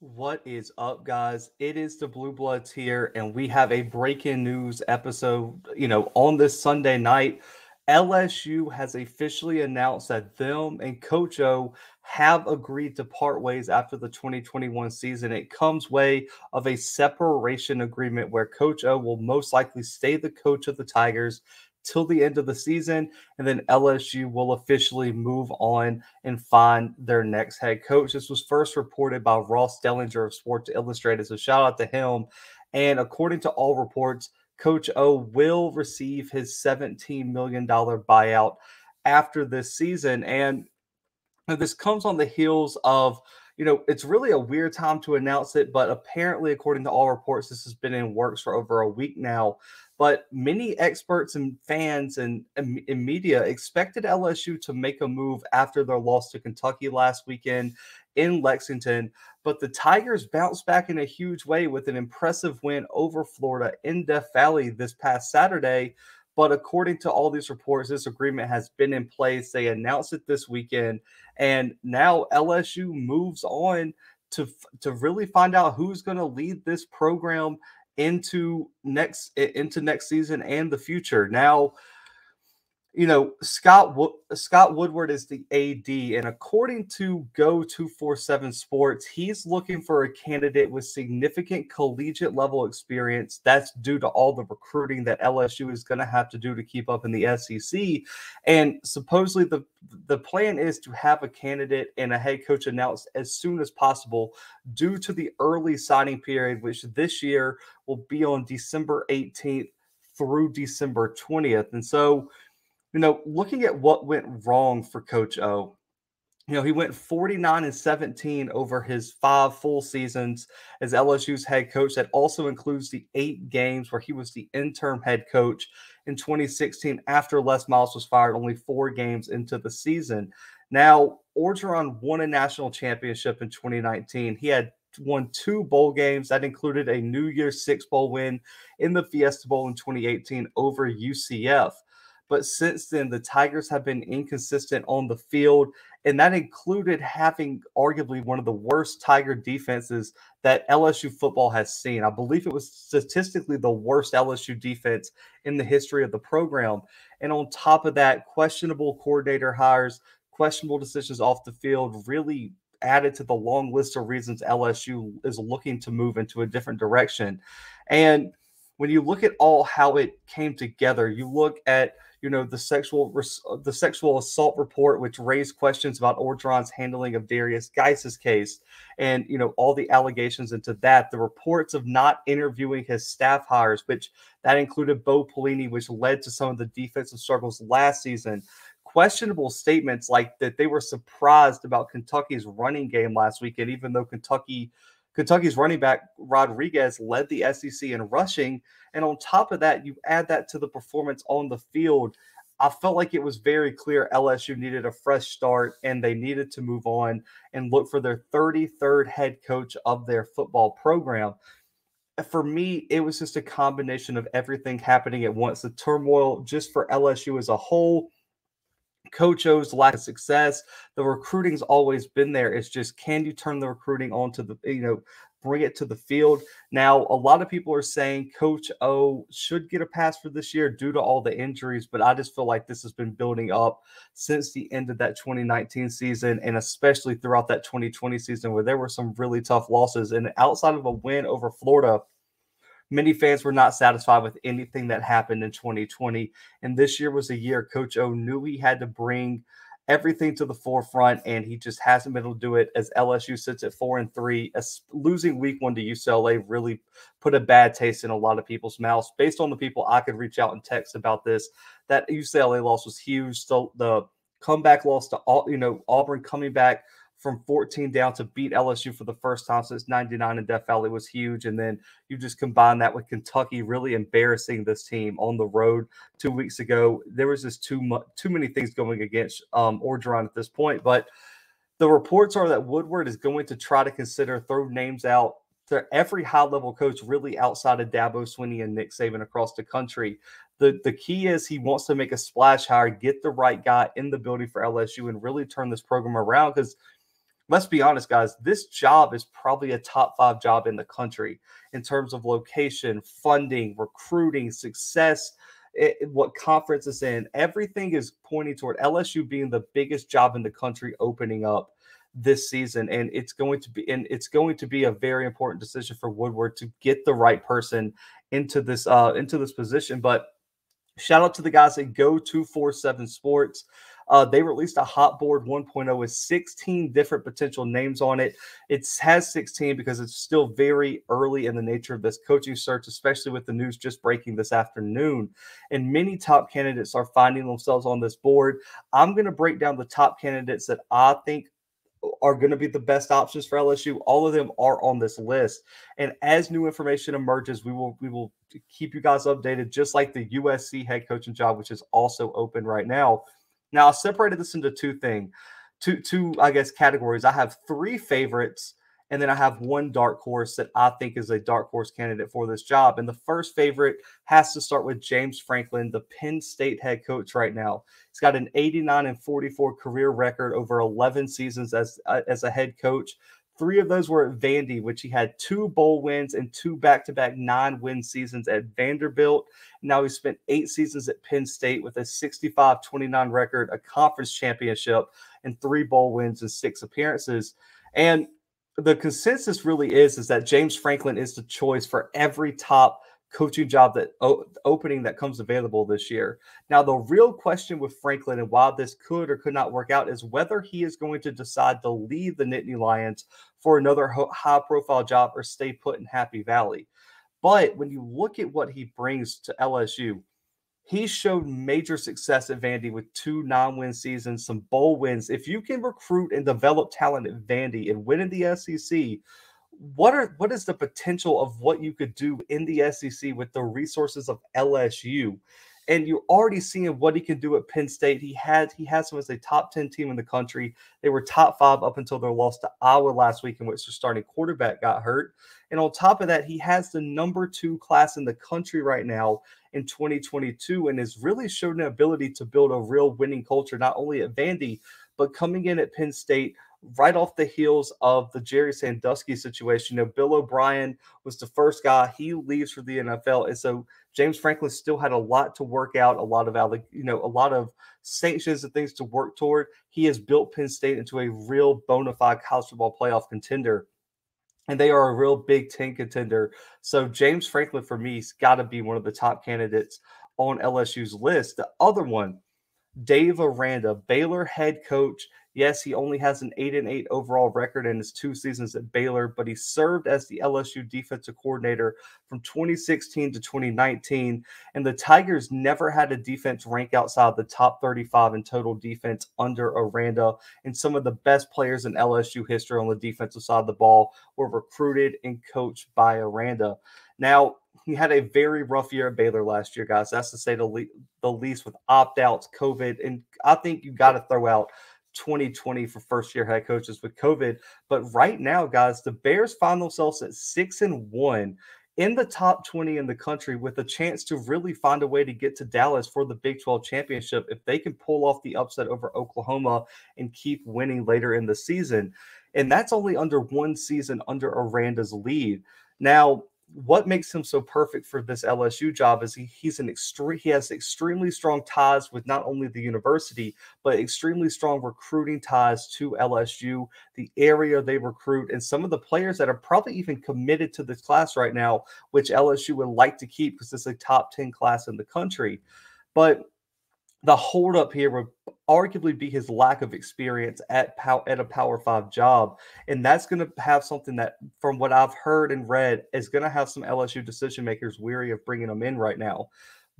What is up, guys? It is the Bluebloods here, and we have a breaking news episode. On this Sunday night, LSU has officially announced that them and Coach O have agreed to part ways after the 2021 season. It comes way of a separation agreement where Coach O will most likely stay the coach of the Tigers till the end of the season, and then LSU will officially move on and find their next head coach. This was first reported by Ross Dellinger of Sports Illustrated, so shout out to him. And according to all reports, Coach O will receive his $17 million buyout after this season. And this comes on the heels of, it's really a weird time to announce it, but apparently, according to all reports, this has been in works for over a week now. But many experts and fans and media expected LSU to make a move after their loss to Kentucky last weekend in Lexington. But the Tigers bounced back in a huge way with an impressive win over Florida in Death Valley this past Saturday. But according to all these reports, this agreement has been in place. They announced it this weekend, and now LSU moves on to really find out who's going to lead this program into next season and the future. Now, Scott Woodward is the AD, and according to Go 247 Sports, he's looking for a candidate with significant collegiate level experience. That's due to all the recruiting that LSU is going to have to do to keep up in the SEC. And supposedly the plan is to have a candidate and a head coach announced as soon as possible due to the early signing period, which this year will be on December 18th through December 20th. And so, looking at what went wrong for Coach O, he went 49-17 over his 5 full seasons as LSU's head coach. That also includes the 8 games where he was the interim head coach in 2016 after Les Miles was fired, only 4 games into the season. Now, Orgeron won a national championship in 2019. He had won 2 bowl games. That included a New Year's Six bowl win in the Fiesta Bowl in 2018 over UCF. But since then, the Tigers have been inconsistent on the field, and that included having arguably one of the worst Tiger defenses that LSU football has seen. I believe it was statistically the worst LSU defense in the history of the program. And on top of that, questionable coordinator hires, questionable decisions off the field really added to the long list of reasons LSU is looking to move into a different direction. And when you look at how it came together, you look at the sexual assault report, which raised questions about Orgeron's handling of Darius Geis's case, and all the allegations into that. The reports of not interviewing his staff hires, which that included Bo Pelini, which led to some of the defensive struggles last season. Questionable statements like that they were surprised about Kentucky's running game last weekend, even though Kentucky's running back Rodriguez led the SEC in rushing. And on top of that, you add that to the performance on the field. I felt like it was very clear LSU needed a fresh start, and they needed to move on and look for their 33rd head coach of their football program. For me, it was just a combination of everything happening at once. The turmoil just for LSU as a whole, Coach O's lack of success. The recruiting's always been there. It's just, can you turn the recruiting onto bring it to the field? Now, a lot of people are saying Coach O should get a pass for this year due to all the injuries, but I just feel like this has been building up since the end of that 2019 season, and especially throughout that 2020 season where there were some really tough losses. And outside of a win over Florida, many fans were not satisfied with anything that happened in 2020. And this year was a year Coach O knew he had to bring everything to the forefront, and he just hasn't been able to do it as LSU sits at 4-3. Losing week 1 to UCLA really put a bad taste in a lot of people's mouths. Based on the people I could reach out and text about this, that UCLA loss was huge. So the comeback loss to Auburn, coming back from 14 down to beat LSU for the first time since 99 in Death Valley, was huge. And then you just combine that with Kentucky really embarrassing this team on the road 2 weeks ago. There was just too many things going against Orgeron at this point. But the reports are that Woodward is going to try to throw names out to every high-level coach really outside of Dabo Swinney and Nick Saban across the country. The key is he wants to make a splash hire, get the right guy in the building for LSU, and really turn this program around, because let's be honest, guys, this job is probably a top 5 job in the country in terms of location, funding, recruiting, success, what conference it's in. Everything is pointing toward LSU being the biggest job in the country opening up this season. And it's going to be a very important decision for Woodward to get the right person into this position. But shout out to the guys at Go 247 Sports. They released a hot board 1.0 with 16 different potential names on it. It has 16 because it's still very early in the nature of this coaching search, especially with the news just breaking this afternoon. And many top candidates are finding themselves on this board. I'm going to break down the top candidates that I think are going to be the best options for LSU. All of them are on this list. And as new information emerges, we will keep you guys updated, just like the USC head coaching job, which is also open right now. Now, I separated this into two I guess, categories. I have 3 favorites, and then I have 1 dark horse that I think is a dark horse candidate for this job. And the first favorite has to start with James Franklin, the Penn State head coach right now. He's got an 89-44 career record over 11 seasons as a head coach. 3 of those were at Vandy, which he had 2 bowl wins and 2 back-to-back 9-win seasons at Vanderbilt. Now he's spent 8 seasons at Penn State with a 65-29 record, a conference championship, and 3 bowl wins and 6 appearances. And the consensus really is that James Franklin is the choice for every top coaching job opening that comes available this year. Now, the real question with Franklin and why this could or could not work out is whether he is going to decide to leave the Nittany Lions for another high-profile job or stay put in Happy Valley. But when you look at what he brings to LSU, he showed major success at Vandy with 2 9-win seasons, some bowl wins. If you can recruit and develop talent at Vandy and win in the SEC, what is the potential of what you could do in the SEC with the resources of LSU? And you're already seeing what he can do at Penn State. He has them as a top 10 team in the country. They were top 5 up until their loss to Iowa last week, in which their starting quarterback got hurt. And on top of that, he has the number 2 class in the country right now in 2022, and has really showed an ability to build a real winning culture, not only at Vandy, but coming in at Penn State right off the heels of the Jerry Sandusky situation. Bill O'Brien was the first guy. He leaves for the NFL. And so James Franklin still had a lot to work out, a lot of sanctions and things to work toward. He has built Penn State into a real bona fide college football playoff contender. And they are a real Big Ten contender. So James Franklin, for me, has got to be one of the top candidates on LSU's list. The other one, Dave Aranda, Baylor head coach. Yes, he only has an 8-8 overall record in his 2 seasons at Baylor, but he served as the LSU defensive coordinator from 2016 to 2019. And the Tigers never had a defense rank outside the top 35 in total defense under Aranda. And some of the best players in LSU history on the defensive side of the ball were recruited and coached by Aranda. Now, he had a very rough year at Baylor last year, guys. That's to say the least, with opt-outs, COVID. And I think you got to throw out 2020 for first-year head coaches with COVID. But right now, guys, the Bears find themselves at 6-1 in the top 20 in the country, with a chance to really find a way to get to Dallas for the Big 12 championship if they can pull off the upset over Oklahoma and keep winning later in the season. And that's only under 1 season under Aranda's lead. Now, what makes him so perfect for this LSU job is he has extremely strong ties with not only the university, but extremely strong recruiting ties to LSU, the area they recruit, and some of the players that are probably even committed to this class right now, which LSU would like to keep because it's a top 10 class in the country. But the holdup here would arguably be his lack of experience at a Power 5 job. And that's going to have something that, from what I've heard and read, is going to have some LSU decision makers weary of bringing him in right now.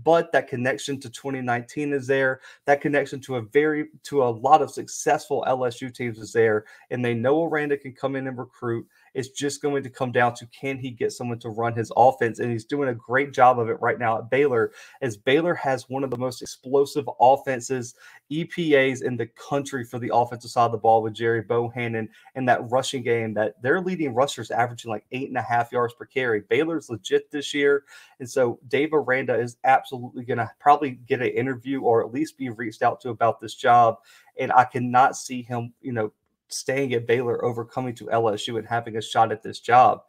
But that connection to 2019 is there. That connection to a lot of successful LSU teams is there. And they know Aranda can come in and recruit. It's just going to come down to, can he get someone to run his offense? And he's doing a great job of it right now at Baylor, as Baylor has one of the most explosive offenses, EPAs in the country for the offensive side of the ball, with Jerry Bohannon and that rushing game that their leading rushers averaging like 8.5 yards per carry. Baylor's legit this year. And so Dave Aranda is absolutely going to probably get an interview or at least be reached out to about this job. And I cannot see him, staying at Baylor over coming to LSU and having a shot at this job.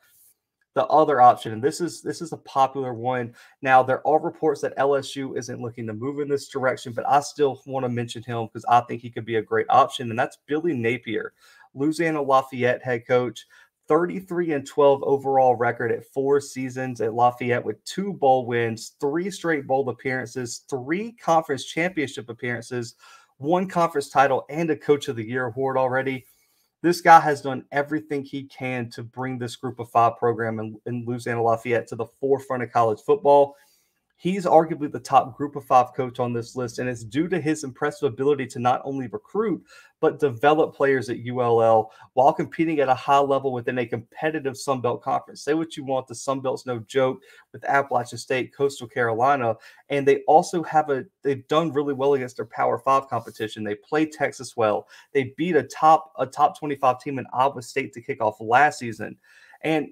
The other option, and this is a popular one. Now, there are reports that LSU isn't looking to move in this direction, but I still want to mention him because I think he could be a great option, and that's Billy Napier, Louisiana Lafayette head coach, 33-12 overall record at 4 seasons at Lafayette with 2 bowl wins, 3 straight bowl appearances, 3 conference championship appearances, 1 conference title, and a Coach of the Year award already. This guy has done everything he can to bring this Group of 5 program in Louisiana Lafayette to the forefront of college football. He's arguably the top Group of 5 coach on this list, and it's due to his impressive ability to not only recruit, but develop players at ULL while competing at a high level within a competitive Sun Belt conference. Say what you want, the Sun Belt's no joke with Appalachian State, Coastal Carolina, and they also they've done really well against their Power 5 competition. They play Texas well. They beat a top 25 team in Iowa State to kick off last season. And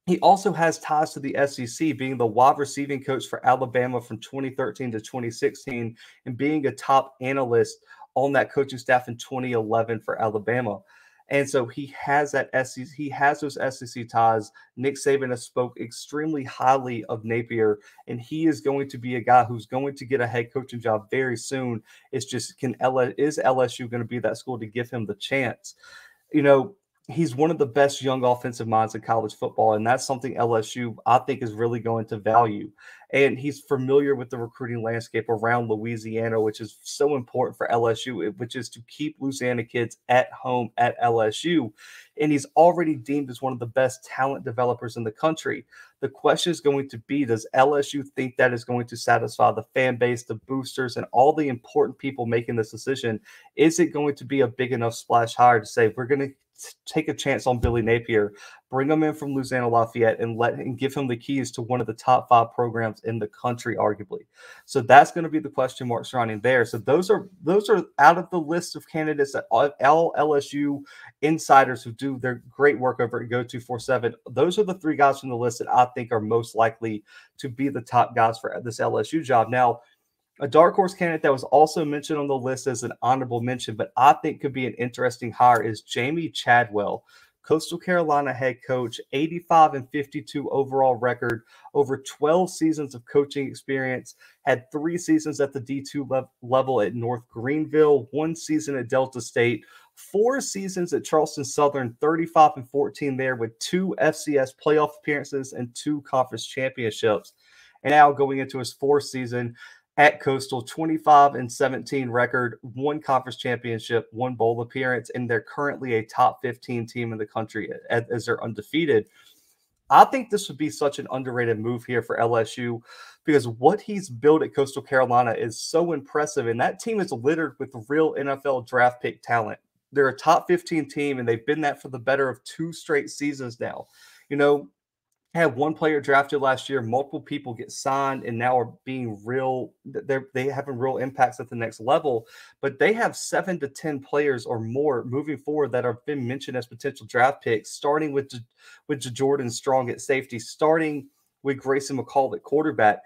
he also has ties to the SEC, being the wide receiving coach for Alabama from 2013 to 2016 and being a top analyst on that coaching staff in 2011 for Alabama. And so he has those SEC ties. Nick Saban has spoke extremely highly of Napier, and he is going to be a guy who's going to get a head coaching job very soon. It's just, is LSU going to be that school to give him the chance? He's one of the best young offensive minds in college football, and that's something LSU, I think, is really going to value. And he's familiar with the recruiting landscape around Louisiana, which is so important for LSU, which is to keep Louisiana kids at home at LSU. And he's already deemed as one of the best talent developers in the country. The question is going to be, does LSU think that is going to satisfy the fan base, the boosters, and all the important people making this decision? Is it going to be a big enough splash hire to say, we're going to take a chance on Billy Napier, bring him in from Louisiana Lafayette, and give him the keys to one of the top 5 programs in the country, arguably? So that's going to be the question mark surrounding there. So those are out of the list of candidates that all LSU insiders who do their great work over at Go247. Those are the 3 guys from the list that I think are most likely to be the top guys for this LSU job. Now, a dark horse candidate that was also mentioned on the list as an honorable mention, but I think could be an interesting hire, is Jamie Chadwell, Coastal Carolina head coach, 85-52 overall record, over 12 seasons of coaching experience, had 3 seasons at the D2 level at North Greenville, 1 season at Delta State, 4 seasons at Charleston Southern, 35-14 there with 2 FCS playoff appearances and 2 conference championships. And now going into his 4th season at Coastal, 25-17 record, 1 conference championship, 1 bowl appearance, and they're currently a top 15 team in the country as they're undefeated. I think this would be such an underrated move here for LSU because what he's built at Coastal Carolina is so impressive, and that team is littered with real NFL draft pick talent. They're a top 15 team, and they've been that for the better of 2 straight seasons now. Had 1 player drafted last year, multiple people get signed and now are being they having real impacts at the next level, but they have 7 to 10 players or more moving forward that have been mentioned as potential draft picks, starting with Jordan Strong at safety, starting with Grayson McCall at quarterback.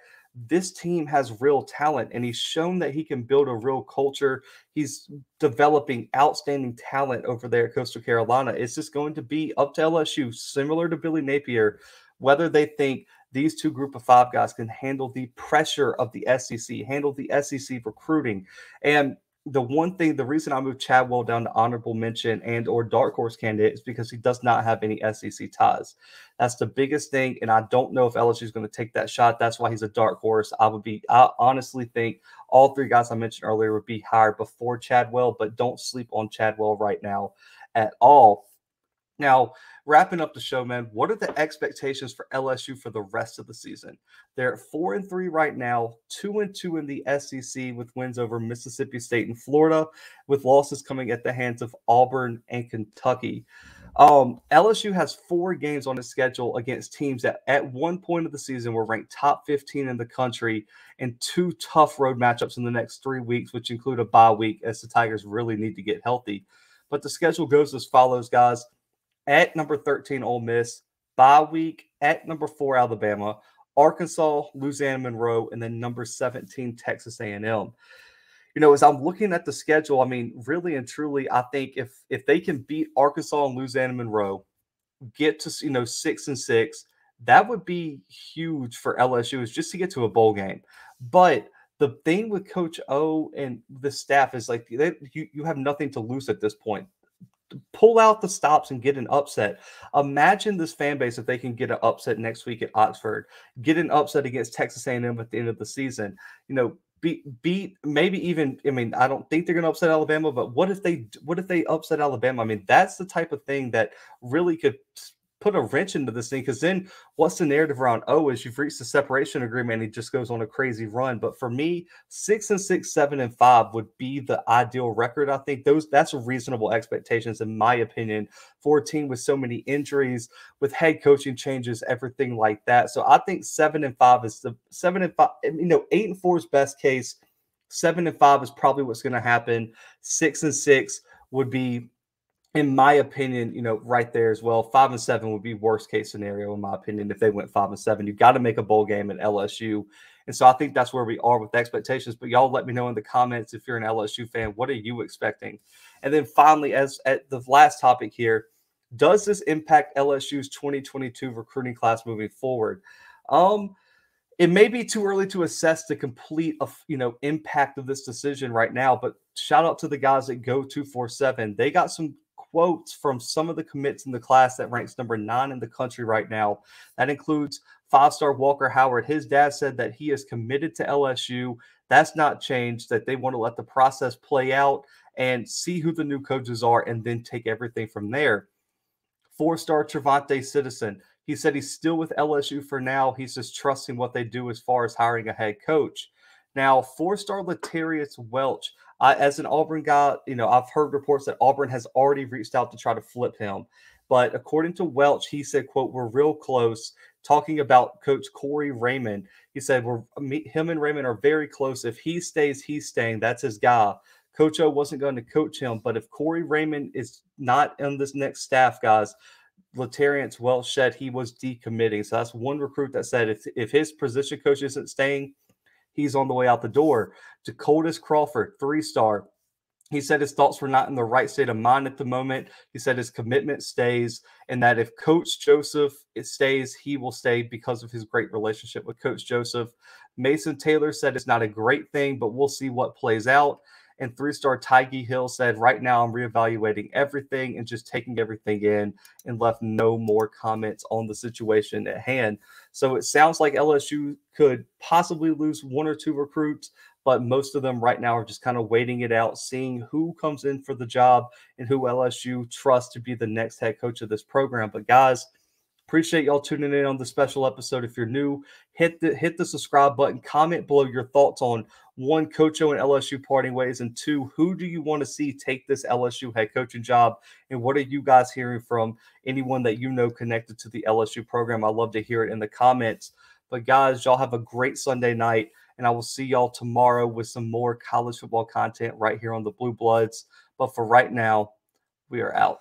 This team has real talent, and he's shown that he can build a real culture. He's developing outstanding talent over there at Coastal Carolina. It's just going to be up to LSU, similar to Billy Napier, whether they think these 2 Group of 5 guys can handle the pressure of the SEC, handle the SEC recruiting. And the reason I moved Chadwell down to honorable mention and or dark horse candidate is because he does not have any SEC ties. That's the biggest thing, and I don't know if LSU is going to take that shot. That's why he's a dark horse. I honestly think all 3 guys I mentioned earlier would be hired before Chadwell, but don't sleep on Chadwell right now at all. Now, wrapping up the show, man, what are the expectations for LSU for the rest of the season? They're at 4-3 right now, 2-2 in the SEC with wins over Mississippi State and Florida, with losses coming at the hands of Auburn and Kentucky. LSU has 4 games on its schedule against teams that at one point of the season were ranked top 15 in the country, and 2 tough road matchups in the next 3 weeks, which include a bye week as the Tigers really need to get healthy. But the schedule goes as follows, guys. At number 13, Ole Miss, bye week at number 4, Alabama, Arkansas, Louisiana Monroe, and then number 17, Texas A&M. as I'm looking at the schedule, I mean, really and truly, I think if they can beat Arkansas and Louisiana Monroe, get to 6-6, that would be huge for LSU, is just to get to a bowl game. But the thing with Coach O and the staff is like you have nothing to lose at this point. Pull out the stops and get an upset. Imagine this fan base if they can get an upset next week at Oxford, get an upset against Texas A&M at the end of the season. Beat maybe even. I mean, I don't think they're going to upset Alabama, but what if they upset Alabama? I mean, that's the type of thing that really could put a wrench into this thing, because then what's the narrative around is you've reached the separation agreement and he just goes on a crazy run. But for me, 6-6, 7-5 would be the ideal record. I think that's reasonable expectations, in my opinion, for a team with so many injuries, with head coaching changes, everything like that. So I think 7-5 is the 7-5. 8-4 is best case. 7-5 is probably what's going to happen. 6-6 would be, in my opinion, right there as well. 5-7 would be worst case scenario, in my opinion. If they went 5-7, you got to make a bowl game at LSU. And so I think that's where we are with expectations. But y'all let me know in the comments, if you're an LSU fan, what are you expecting? And then finally, as at the last topic here, does this impact LSU's 2022 recruiting class moving forward? It may be too early to assess the complete impact of this decision right now, but shout out to the guys at Go 247. They got some quotes from some of the commits in the class that ranks number 9 in the country right now. That includes 5-star Walker Howard. His dad said that he is committed to LSU. That's not changed, that they want to let the process play out and see who the new coaches are and then take everything from there. 4-star Trevante Citizen. He said he's still with LSU for now. He's just trusting what they do as far as hiring a head coach. Now, 4-star Latarius Welch. As an Auburn guy, I've heard reports that Auburn has already reached out to try to flip him. But according to Welch, he said, quote, "We're real close," talking about Coach Corey Raymond. He said, him and Raymond are very close. If he stays, he's staying. That's his guy. Coach O wasn't going to coach him. But if Corey Raymond is not in this next staff, guys, Latarius Welch said he was decommitting. So that's one recruit that said if his position coach isn't staying, he's on the way out the door. Dakotas Crawford, 3-star. He said his thoughts were not in the right state of mind at the moment. He said his commitment stays, and that if Coach Joseph stays, he will stay because of his great relationship with Coach Joseph. Mason Taylor said it's not a great thing, but we'll see what plays out. And 3-star Tyge Hill said, right now I'm reevaluating everything and just taking everything in, and left no more comments on the situation at hand. So it sounds like LSU could possibly lose 1 or 2 recruits, but most of them right now are just kind of waiting it out, seeing who comes in for the job and who LSU trusts to be the next head coach of this program. But guys, appreciate y'all tuning in on the special episode. If you're new, hit the subscribe button, comment below your thoughts on 1, Coach O and LSU parting ways, and 2, who do you want to see take this LSU head coaching job, and what are you guys hearing from anyone that connected to the LSU program? I'd love to hear it in the comments. But guys, y'all have a great Sunday night, and I will see y'all tomorrow with some more college football content right here on the Blue Bloods. But for right now, we are out.